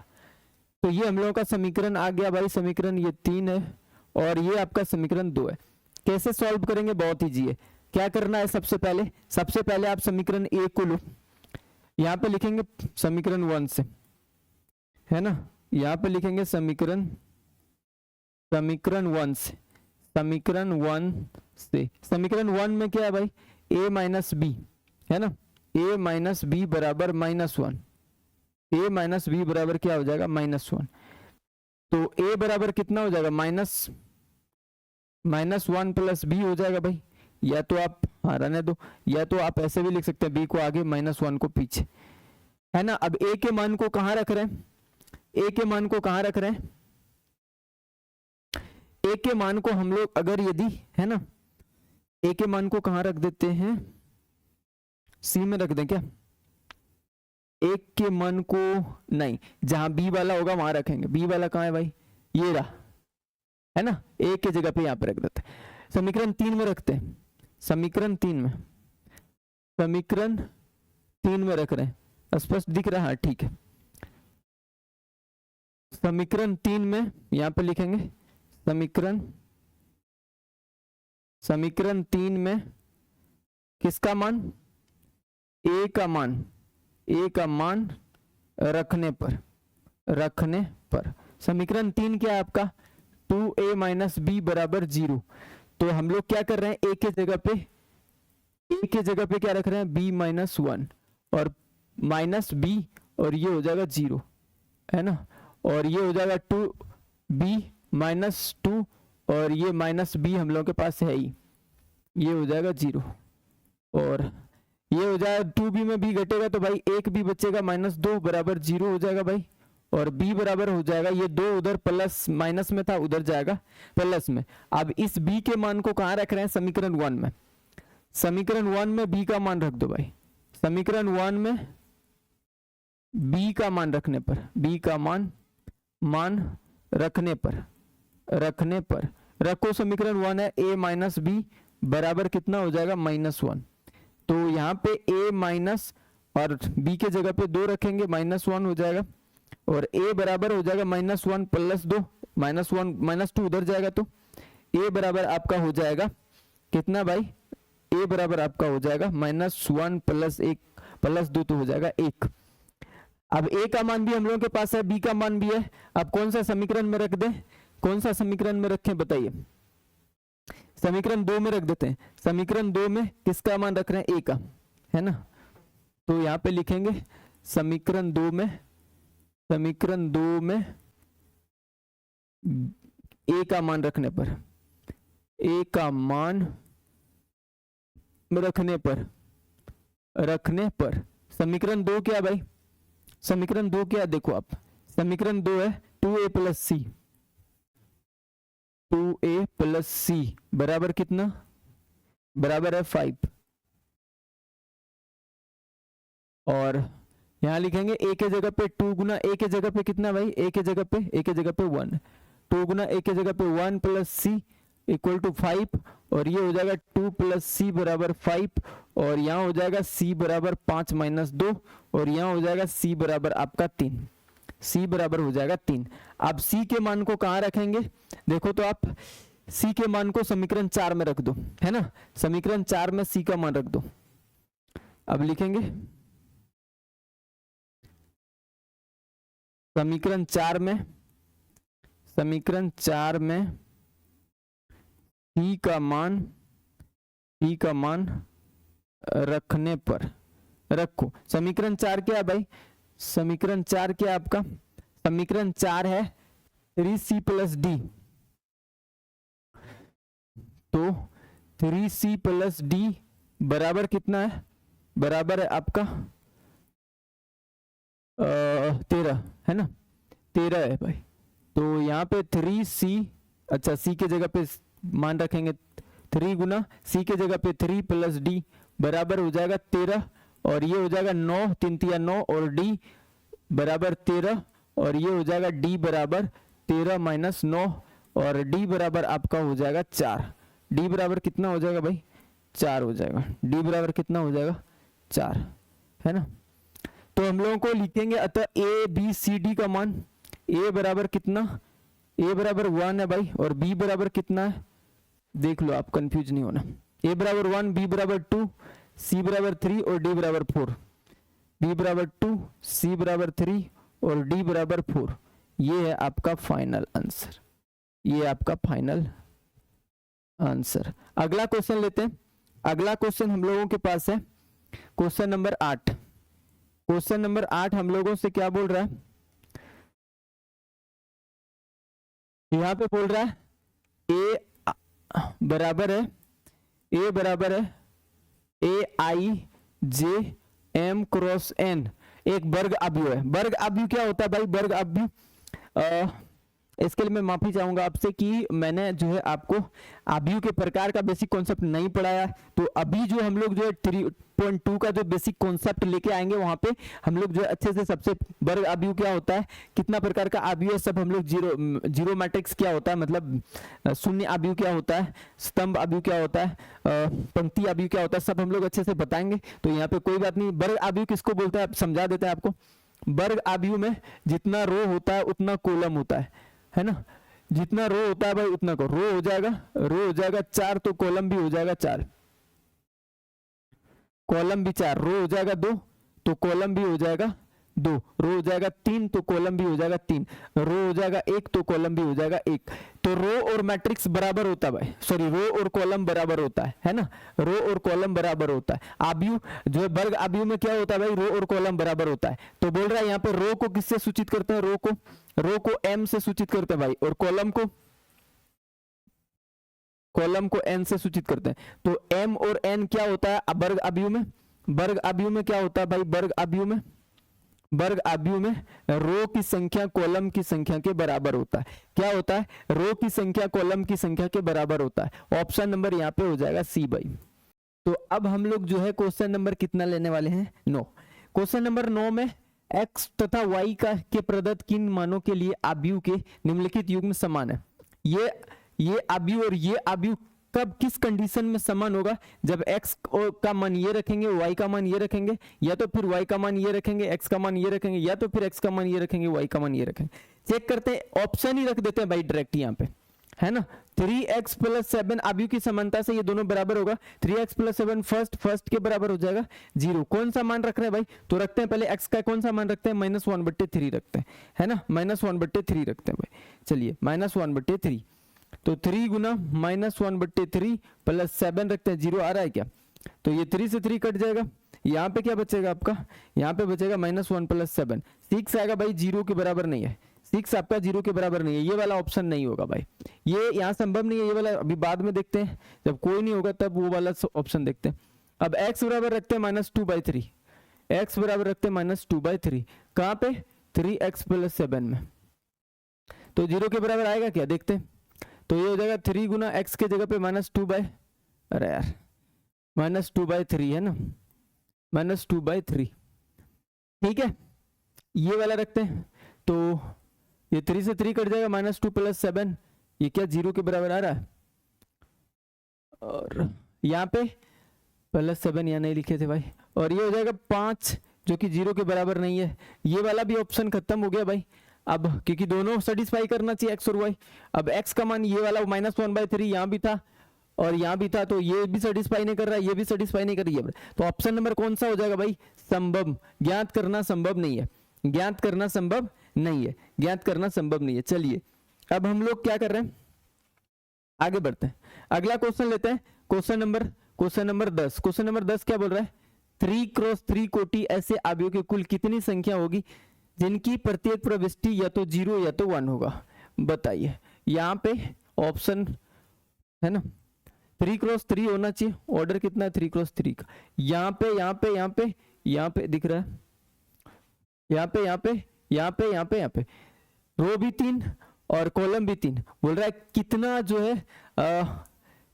तो ये हम लोगों का समीकरण आ गया भाई, समीकरण ये 3 है और ये आपका समीकरण 2 है। कैसे सॉल्व करेंगे, बहुत ईजी है। क्या करना है, सबसे पहले आप समीकरण ए को लो, यहाँ पे लिखेंगे समीकरण 1 से है ना। यहाँ पे लिखेंगे समीकरण 1 से, समीकरण 1 में क्या है भाई a माइनस बी है ना। a माइनस बी बराबर -1, a माइनस बी बराबर क्या हो जाएगा -1। तो a बराबर कितना हो जाएगा -1 प्लस बी हो जाएगा भाई। या तो आप रहने दो, या तो आप ऐसे भी लिख सकते हैं b को आगे -1 को पीछे है ना। अब a के मान को कहां रख रहे हैं, a के मान को कहां रख रहे हैं, a के मान को हम लोग अगर यदि है ना a के मान को कहां रख देते हैं, c में रख दें क्या, a के मान को नहीं, जहां b वाला होगा वहां रखेंगे। b वाला कहां है भाई, ये रहा है ना, a के जगह पे यहां पे रख देते हैं। समीकरण 3 में रखते हैं, समीकरण 3 में रख रहे हैं, स्पष्ट दिख रहा है, ठीक है। समीकरण 3 में यहां पे लिखेंगे समीकरण 3 में किसका मान, a का मान रखने पर समीकरण 3 क्या है आपका 2a माइनस बी बराबर 0। तो हम लोग क्या कर रहे हैं, a के जगह पे क्या रख रहे हैं b-1 और माइनस b और ये हो जाएगा 0 है ना। और ये हो जाएगा 2b-2 और ये -b हम लोगों के पास है ही, ये हो जाएगा 0 और ये हो जाएगा 2b में b घटेगा तो भाई एक b बचेगा -2 बराबर 0 हो जाएगा भाई। और b बराबर हो जाएगा, ये 2 उधर प्लस माइनस में था उधर जाएगा प्लस में। अब इस b के मान को कहां रख रहे हैं, समीकरण 1 में। समीकरण 1 में b का मान रख दो भाई, समीकरण 1 में b का मान रखने पर, b का मान रखने पर रखो। समीकरण 1 है a माइनस बी बराबर कितना हो जाएगा -1। तो यहाँ पे a माइनस और b के जगह पे 2 रखेंगे, -1 हो जाएगा और a बराबर हो जाएगा -1 प्लस 2, -2 उधर जाएगा तो a बराबर आपका हो जाएगा कितना भाई, a बराबर आपका हो जाएगा -1 प्लस 1 प्लस 2 तो हो जाएगा 1। अब a का मान भी हम लोगों के पास है, b का मान भी है। अब कौन सा समीकरण में रख दें, कौन सा समीकरण में रखें बताइए, समीकरण 2 में रख देते हैं। समीकरण 2 में किसका मान रख रहे हैं, a का है ना। तो यहाँ पे लिखेंगे समीकरण 2 में a का मान रखने पर, a का मान रखने पर समीकरण 2 क्या भाई, समीकरण 2 क्या देखो आप, समीकरण 2 है 2a प्लस सी बराबर कितना, बराबर है 5। और यहां लिखेंगे a के जगह पे 2 गुना a के जगह पे कितना भाई, a के जगह पे 1, 2 गुना a के जगह पे 1 प्लस सी इक्वल टू 5 और ये हो जाएगा 2 प्लस सी बराबर 5 और यहाँ हो जाएगा c बराबर 5 माइनस 2 और यहाँ हो जाएगा c बराबर आपका 3, c बराबर हो जाएगा 3। अब c के मान को कहाँ रखेंगे, देखो तो आप सी के मान को समीकरण 4 में रख दो, है ना, समीकरण 4 में सी का मान रख दो। अब लिखेंगे समीकरण 4 में सी का मान रखने पर, रखो समीकरण 4 क्या है भाई, समीकरण 4 क्या है आपका, समीकरण 4 है 3c प्लस डी, तो 3c प्लस डी बराबर कितना है, बराबर है आपका 13, है ना, 13 है भाई। तो यहाँ पे 3c, अच्छा सी के जगह पे मान रखेंगे 3 गुना सी के जगह पे 3 प्लस डी बराबर हो जाएगा 13, और ये हो जाएगा 9, 3 तिया 9, और डी बराबर 13, और ये हो जाएगा डी बराबर 13 माइनस 9, और डी बराबर आपका हो जाएगा 4। डी बराबर कितना हो जाएगा भाई, 4 हो जाएगा, डी बराबर कितना हो जाएगा 4, है ना। तो हम लोगों को लिखेंगे अतः ए बी सी डी का मान, ए बराबर कितना, ए बराबर 1 है भाई, और बी बराबर कितना है, देख लो आप कंफ्यूज नहीं होना, ए बराबर 1, बी बराबर 2, सी बराबर 3 और डी बराबर 4, बी बराबर 2, सी बराबर 3 और डी बराबर 4। ये है आपका फाइनल आंसर, ये आपका फाइनल आंसर। अगला क्वेश्चन लेते हैं। अगला क्वेश्चन हम लोगों के पास है क्वेश्चन नंबर 8। क्वेश्चन नंबर 8 हम लोगों से क्या बोल रहा है, यहां पे बोल रहा है ए बराबर है ए आई जे एम क्रॉस एन एक वर्ग अवयव है। वर्ग अवयव क्या होता है भाई, वर्ग अवयव, इसके लिए मैं माफी चाहूंगा आपसे कि मैंने जो है आपको अवयव के प्रकार का बेसिक कॉन्सेप्ट नहीं पढ़ाया। तो अभी जो हम लोग जो है 3.2 का जो बेसिक कॉन्सेप्ट लेके आएंगे वहां पे हम लोग जो है अच्छे से सबसे वर्ग अवयव क्या होता है, कितना प्रकार का अवयव है, सब हम लोग जीरो मैट्रिक्स क्या होता है, मतलब शून्य अवयव क्या होता है, स्तंभ अवयव क्या होता है, पंक्ति अवयव क्या होता है, सब हम लोग अच्छे से बताएंगे। तो यहाँ पे कोई बात नहीं। वर्ग अवयव किसको बोलते हैं समझा देते हैं आपको। वर्ग अवयव में जितना रो होता है उतना कॉलम होता है ना, जितना रो होता है भाई उतना को रो हो जाएगा 4, तो कॉलम भी हो जाएगा 4, कॉलम भी 4, रो हो जाएगा 2 तो कॉलम भी हो जाएगा 2, रो हो जाएगा 3 तो कॉलम भी हो जाएगा 3, रो हो जाएगा 1 तो कॉलम भी हो जाएगा 1। तो रो और मैट्रिक्स बराबर होता है भाई, सॉरी रो और कॉलम बराबर होता है ना, रो और कॉलम बराबर होता है। अवयव जो है वर्ग अवयव में क्या होता है भाई, रो और कॉलम बराबर होता है। तो बोल रहा है यहाँ पे रो को किससे सूचित करते हैं, रो को m से सूचित करते हैं भाई, और कॉलम को n से सूचित करते हैं। तो m और n क्या होता है वर्ग अवयव में, वर्ग अवयव में क्या होता है भाई, वर्ग अवयव में रो की संख्या कॉलम की संख्या के बराबर होता है। क्या होता है, रो की संख्या कॉलम की संख्या के बराबर होता है। ऑप्शन नंबर यहाँ पे हो जाएगा सी भाई। तो अब हम लोग जो है क्वेश्चन नंबर कितना लेने वाले हैं, 9। क्वेश्चन नंबर 9 में x तथा y के प्रदत्त किन मानों के लिए अवयव के निम्नलिखित युग्म समान है। ये अवयव और ये अवयव कब किस कंडीशन में समान होगा, जब x का मान ये रखेंगे, y का मान ये रखेंगे, या तो फिर y का मान ये रखेंगे, x का मान ये रखेंगे, या तो फिर x का मान ये रखेंगे, y का मान ये रखेंगे। चेक करते हैं, ऑप्शन ही रख देते हैं भाई डायरेक्ट यहाँ पे, है ना। 3x प्लस 7 अवयव की समानता से ये दोनों बराबर होगा। 3x प्लस 7 फर्स्ट के बराबर हो जाएगा 0। कौन सा मान रख रहे हैं भाई, तो रखते हैं पहले x का कौन सा मान रखते हैं, -1/3 रखते हैं, है ना, -1/3 रखते हैं भाई। चलिए -1/3, तो 3 गुना -1/3 प्लस 7 रखते हैं, 0 आ रहा है क्या, तो ये 3 से 3 कट जाएगा। यहाँ पे क्या बचेगा आपका, यहाँ पे बचेगा -1 + 7, 6 आएगा भाई, 0 के बराबर नहीं है, 6 आपका 0 के बराबर नहीं है, ये वाला ऑप्शन नहीं होगा भाई, ये यहाँ संभव नहीं है। ये वाला अभी बाद में देखते हैं, जब कोई नहीं होगा तब वो वाला ऑप्शन देखते हैं। अब x बराबर रखते हैं -2/3, x बराबर रखते हैं -2/3, कहाँ पे 3x + 7 में, तो 0 के बराबर आएगा क्या, देखते हैं। तो ये हो जाएगा 3 गुना x के जगह पे -2/3 है ना, -2/3, ठीक है। ये वाला रखते हैं, तो ये 3 से 3 कट जाएगा, -2 + 7, ये क्या 0 के बराबर आ रहा है, और यहाँ पे +7 यहाँ नहीं लिखे थे भाई, और ये हो जाएगा 5 जो कि 0 के बराबर नहीं है। ये वाला भी ऑप्शन खत्म हो गया भाई। अब क्योंकि दोनों सेटिस्फाई करना चाहिए एक्स और वाई। अब एक्स का मान ये वाला -1/3 यहाँ भी था और यहाँ भी था, तो ये भी सेटिस्फाई नहीं कर रहा है, ये भी सेटिस्फाई नहीं कर रही है। तो ऑप्शन नंबर कौन सा हो जाएगा भाई? संभव। ज्ञात करना संभव नहीं है, ज्ञात करना संभव नहीं है, ज्ञात करना संभव नहीं है। चलिए अब हम लोग क्या कर रहे हैं, आगे बढ़ते हैं, अगला क्वेश्चन लेते हैं। Question number 10। क्वेश्चन नंबर 10 क्या बोल रहा है? 3 क्रॉस 3 कोटि ऐसे अवयवों की कुल कितनी संख्या होगी जिनकी प्रत्येक प्रविष्टि या तो 0 या तो 1 होगा? बताइए। यहाँ पे ऑप्शन है ना, 3 क्रॉस 3 होना चाहिए। ऑर्डर कितना है 3 क्रॉस 3 का? यहाँ पे यहाँ पे यहाँ पे यहाँ पे दिख रहा है, यहाँ पे यहाँ पे यहाँ पे यहाँ पे यहाँ पे रो भी 3 और कॉलम भी 3। बोल रहा है कितना जो है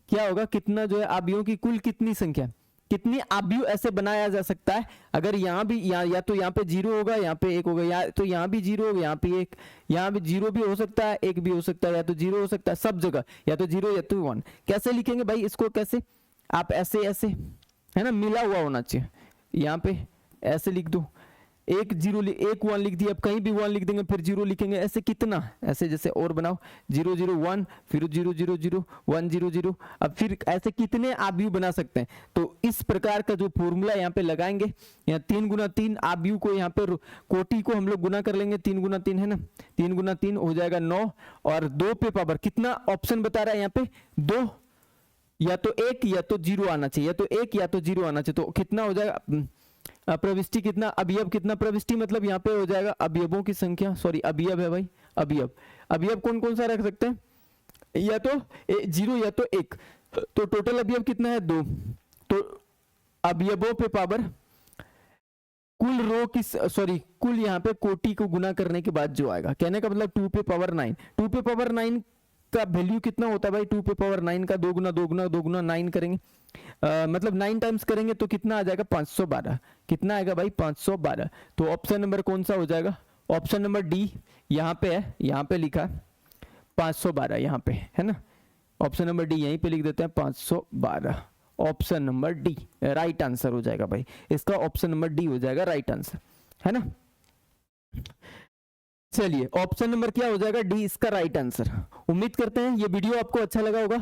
क्या होगा, कितना जो है अवयवों की कुल कितनी संख्या, कितनी अवयव ऐसे बनाया जा सकता है अगर यहाँ भी या तो यहाँ पे 0 होगा, यहाँ पे 1 होगा, या तो यहाँ भी 0 होगा, यहाँ पे 1, यहाँ भी 0 भी हो सकता है, 1 भी हो सकता है, या तो 0 हो सकता है, सब जगह या तो 0 या तो 1। कैसे लिखेंगे भाई इसको? कैसे आप ऐसे ऐसे है ना, मिला हुआ होना चाहिए। यहाँ पे ऐसे लिख दो, 1 0 1 1 लिख दिया, अब कहीं भी 1 लिख देंगे फिर 0 लिखेंगे, ऐसे कितना, ऐसे जैसे और बनाओ 0 0 1 फिर 0 0 0 1 0 0। अब फिर ऐसे कितने अवयव बना सकते हैं? तो इस प्रकार का जो फॉर्मूला यहाँ पे लगाएंगे, यहाँ 3 गुना 3 अवयव को यहाँ पे कोटि को हम लोग गुना कर लेंगे, 3 गुना 3 है ना, 3 गुना 3 हो जाएगा 9 और 2 पे पावर कितना ऑप्शन बता रहा है यहाँ पे 2, या तो 1 या तो 0 आना चाहिए, या तो 1 या तो 0 आना चाहिए। तो कितना हो जाएगा प्रविष्टि कितना, अवयव कितना, प्रविष्टि मतलब यहाँ पे हो जाएगा अवयवों की संख्या, सॉरी अवयव है भाई, अवयव। अवयव कौन कौन सा रख सकते हैं? या तो 0 या तो 1। तो टोटल अवयव कितना है 2। तो अवयवों पे पावर कुल रो की सॉरी कुल यहाँ पे कोटि को गुना करने के बाद जो आएगा, कहने का मतलब 2 पे पावर 9। 2 पे पावर 9 का वैल्यू कितना होता है भाई? 2 पे पावर 9 का 2 गुना 2 गुना 2 गुना 9 करेंगे, मतलब 9 टाइम्स करेंगे तो कितना आ जाएगा? 512। कितना आएगा भाई? 512। तो ऑप्शन नंबर कौन सा हो जाएगा? ऑप्शन नंबर डी यहाँ पे है, यहाँ पे लिखा 512 यहाँ पे है ना, ऑप्शन नंबर डी यहीं पे लिख देते हैं 512। Option number D right answer हो जाएगा भाई, इसका ऑप्शन नंबर डी हो जाएगा राइट आंसर, है ना। चलिए ऑप्शन नंबर क्या हो जाएगा? डी इसका राइट आंसर। उम्मीद करते हैं ये वीडियो आपको अच्छा लगा होगा।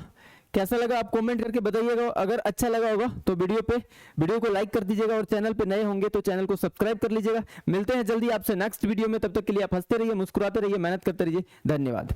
कैसा लगा आप कमेंट करके बताइएगा। अगर अच्छा लगा होगा तो वीडियो को लाइक कर दीजिएगा और चैनल पे नए होंगे तो चैनल को सब्सक्राइब कर लीजिएगा। मिलते हैं जल्दी आपसे नेक्स्ट वीडियो में, तब तक के लिए आप हंसते रहिए, मुस्कुराते रहिए, मेहनत करते रहिए। धन्यवाद।